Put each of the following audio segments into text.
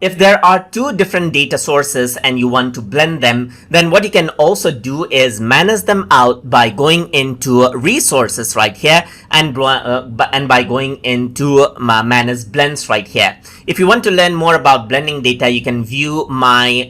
if there are two different data sources and you want to blend them, then what you can also do is manage them out by going into resources right here and by going into manage blends right here. If you want to learn more about blending data, you can view my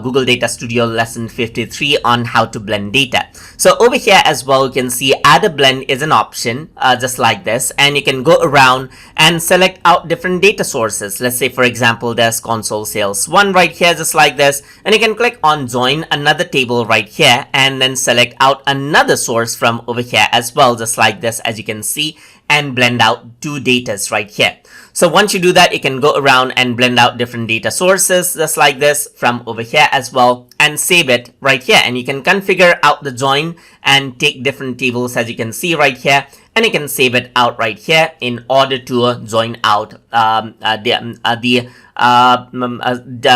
Google Data Studio lesson 53 on how to blend data. So over here as well, you can see add a blend is an option, just like this, and you can go around and select out different data sources. Let's say, for example, there's console sales 1 right here, just like this, and you can click on join another table right here and then select out another source from over here as well, just like this, as you can see, and blend out two datas right here. So once you do that, you can go around and blend out different data sources just like this from over here as well and save it right here. And you can configure out the join and take different tables, as you can see right here, and you can save it out right here in order to join out the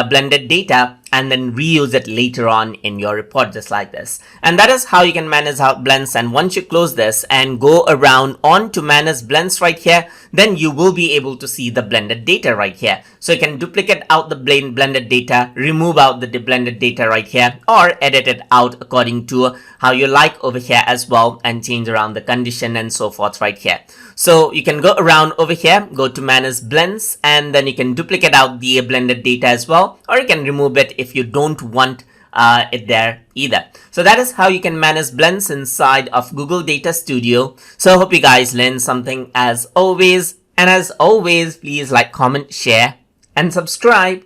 blended data and then reuse it later on in your report, just like this. And that is how you can manage out blends. And once you close this and go around on to manage blends right here, then you will be able to see the blended data right here. So you can duplicate out the blended data, remove out the blended data right here, or edit it out according to how you like over here as well, and change around the condition and so forth right here. So you can go around over here, go to manage blends, and then you can duplicate out the blended data as well, or you can remove it if you don't want it there either. So that is how you can manage blends inside of Google Data Studio. So I hope you guys learned something as always. And as always, please like, comment, share, and subscribe.